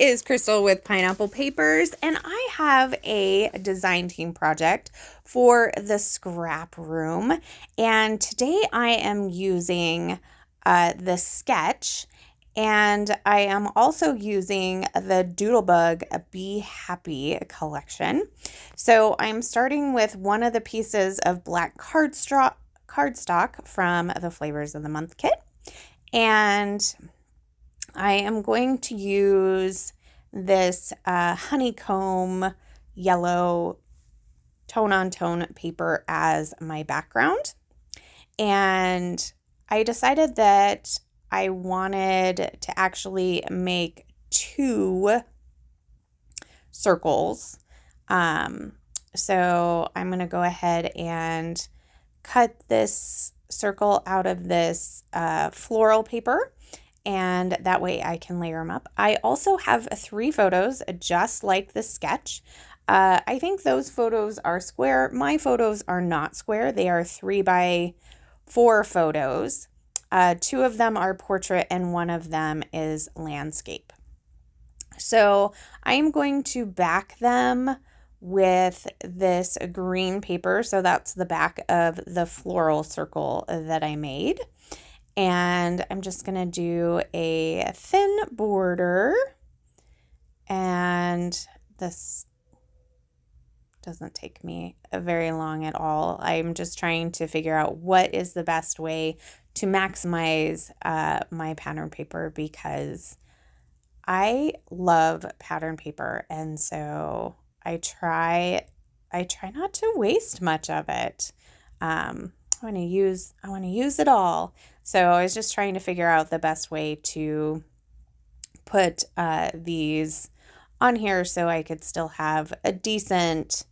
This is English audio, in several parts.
is Crystal with Pineapple Papers, and I have a design team project for the scrap room. And today I am using the sketch, and I am also using the Doodlebug Be Happy collection. So I'm starting with one of the pieces of black cardstock from the Flavors of the Month kit, and I am going to use this honeycomb yellow tone-on-tone paper as my background. And I decided that I wanted to actually make two circles. So I'm going to go ahead and cut this circle out of this floral paper, and that way I can layer them up. I also have 3 photos just like the sketch. I think those photos are square. My photos are not square. They are 3x4 photos. 2 of them are portrait and 1 of them is landscape. So I'm going to back them with this green paper. So that's the back of the floral circle that I made. And I'm just going to do a thin border, and this doesn't take me very long at all. I'm just trying to figure out what is the best way to maximize my pattern paper, because I love pattern paper, and so I try not to waste much of it. I want to use it all. So I was just trying to figure out the best way to put these on here so I could still have a decent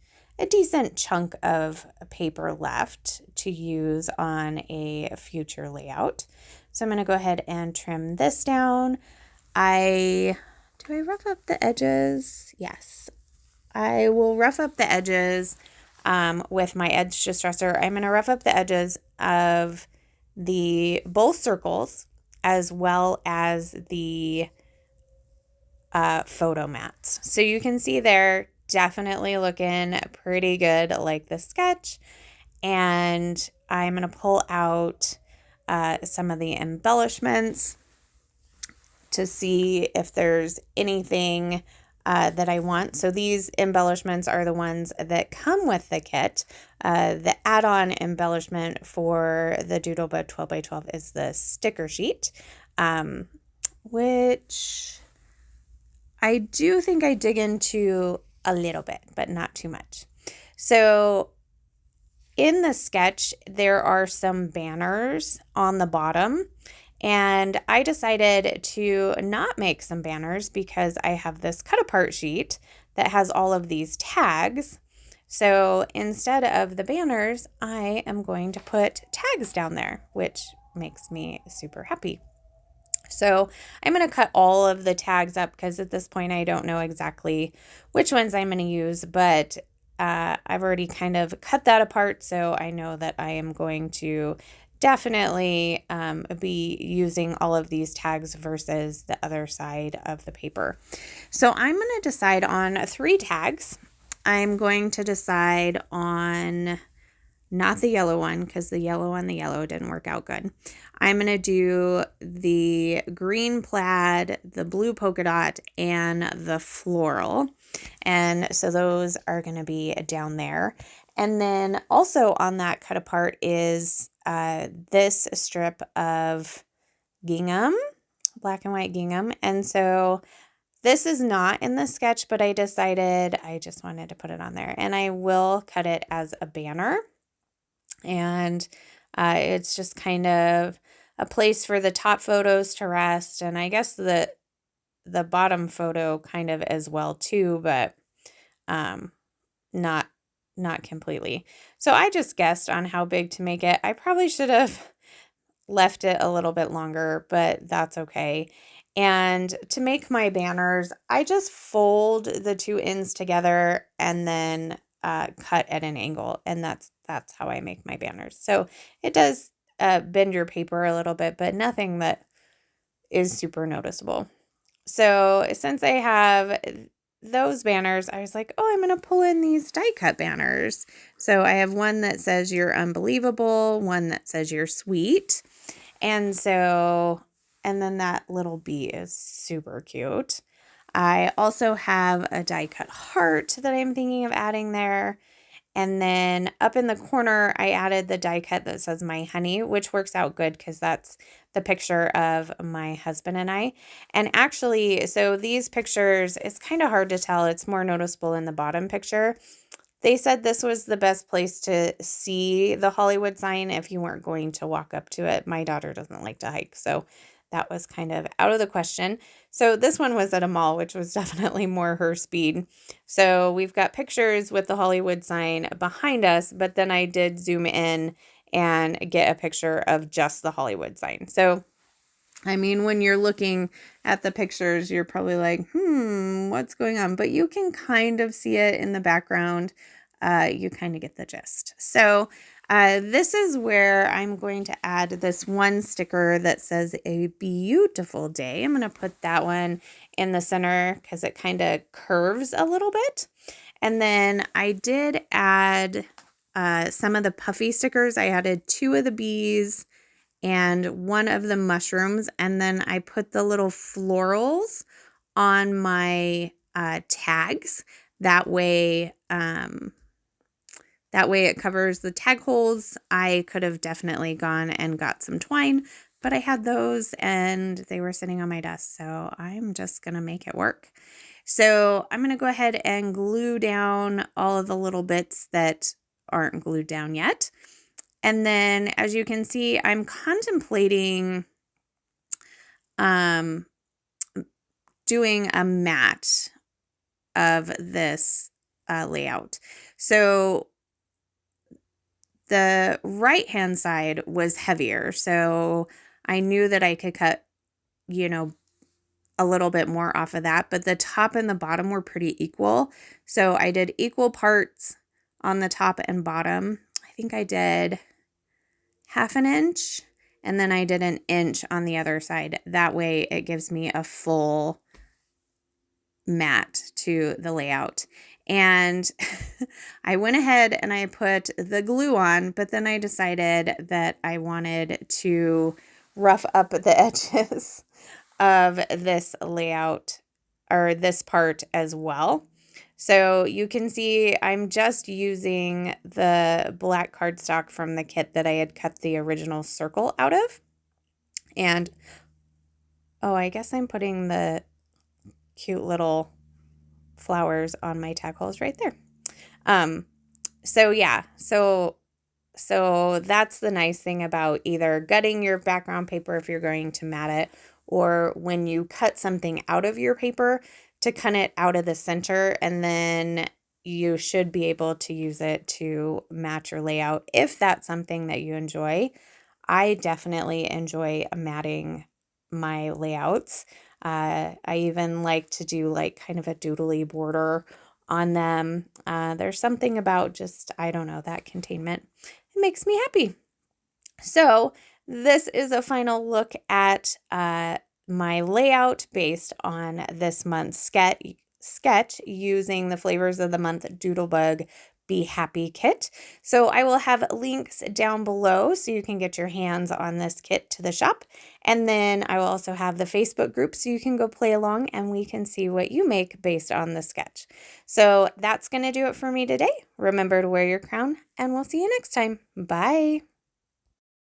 chunk of paper left to use on a future layout. So I'm going to go ahead and trim this down. Do I rough up the edges? Yes. I will rough up the edges with my edge distressor. I'm going to rough up the edges of both circles as well as the photo mats. So you can see they're definitely looking pretty good like the sketch. And I'm going to pull out some of the embellishments to see if there's anything that I want. So these embellishments are the ones that come with the kit. The add-on embellishment for the Doodlebug 12x12 is the sticker sheet, which I do think I dig into a little bit, but not too much. So in the sketch, there are some banners on the bottom, and I decided to not make some banners because I have this cut apart sheet that has all of these tags. So instead of the banners, I am going to put tags down there, which makes me super happy. So I'm going to cut all of the tags up because at this point I don't know exactly which ones I'm going to use, but I've already kind of cut that apart, so I know that I am going to definitely be using all of these tags versus the other side of the paper. So I'm going to decide on 3 tags. I'm going to decide on not the yellow one because the yellow on the yellow didn't work out good. I'm going to do the green plaid, the blue polka dot, and the floral. And so those are going to be down there. And then also on that cut apart is this strip of gingham, black and white gingham. And so this is not in the sketch, but I decided I just wanted to put it on there. And I will cut it as a banner. And it's just kind of a place for the top photos to rest. And I guess the bottom photo kind of as well too, but not completely. So I just guessed on how big to make it. I probably should have left it a little bit longer, but that's okay. And to make my banners, I just fold the 2 ends together and then cut at an angle, and that's how I make my banners. So it does bend your paper a little bit, but nothing that is super noticeable. So since I have those banners, I was like, oh, I'm going to pull in these die cut banners. So I have one that says you're unbelievable, one that says you're sweet. And then that little bee is super cute. I also have a die cut heart that I'm thinking of adding there. And then up in the corner, I added the die cut that says my honey, which works out good because that's the picture of my husband and I. And actually, so these pictures, it's kind of hard to tell. It's more noticeable in the bottom picture. They said this was the best place to see the Hollywood sign if you weren't going to walk up to it. My daughter doesn't like to hike, so that was kind of out of the question. So this one was at a mall, which was definitely more her speed. So we've got pictures with the Hollywood sign behind us, but then I did zoom in and get a picture of just the Hollywood sign. So I mean, when you're looking at the pictures, you're probably like, what's going on? But you can kind of see it in the background. You kind of get the gist. So this is where I'm going to add this one sticker that says a beautiful day. I'm going to put that one in the center because it kind of curves a little bit. And then I did add some of the puffy stickers. I added 2 of the bees and 1 of the mushrooms, and then I put the little florals on my tags. That way it covers the tag holes. I could have definitely gone and got some twine, but I had those and they were sitting on my desk, so I'm just gonna make it work. So I'm gonna go ahead and glue down all of the little bits that aren't glued down yet. And then, as you can see, I'm contemplating doing a mat of this layout. So the right-hand side was heavier, so I knew that I could cut, a little bit more off of that, but the top and the bottom were pretty equal. So I did equal parts on the top and bottom. I think I did 1/2 inch, and then I did 1 inch on the other side. That way it gives me a full mat to the layout. And I went ahead and I put the glue on, but then I decided that I wanted to rough up the edges of this layout, or this part as well. So you can see I'm just using the black cardstock from the kit that I had cut the original circle out of. And, I guess I'm putting the cute little flowers on my tag holes right there. So yeah, so that's the nice thing about either gutting your background paper if you're going to mat it, or when you cut something out of your paper, to cut it out of the center, and then you should be able to use it to match your layout if that's something that you enjoy. I definitely enjoy matting my layouts. I even like to do like kind of a doodly border on them. There's something about just, I don't know, that containment. It makes me happy. So this is a final look at my layout based on this month's sketch using the Flavors of the Month Doodlebug Be Happy kit. So I will have links down below so you can get your hands on this kit to the shop. And then I will also have the Facebook group so you can go play along and we can see what you make based on the sketch. So that's going to do it for me today. Remember to wear your crown, and we'll see you next time. Bye.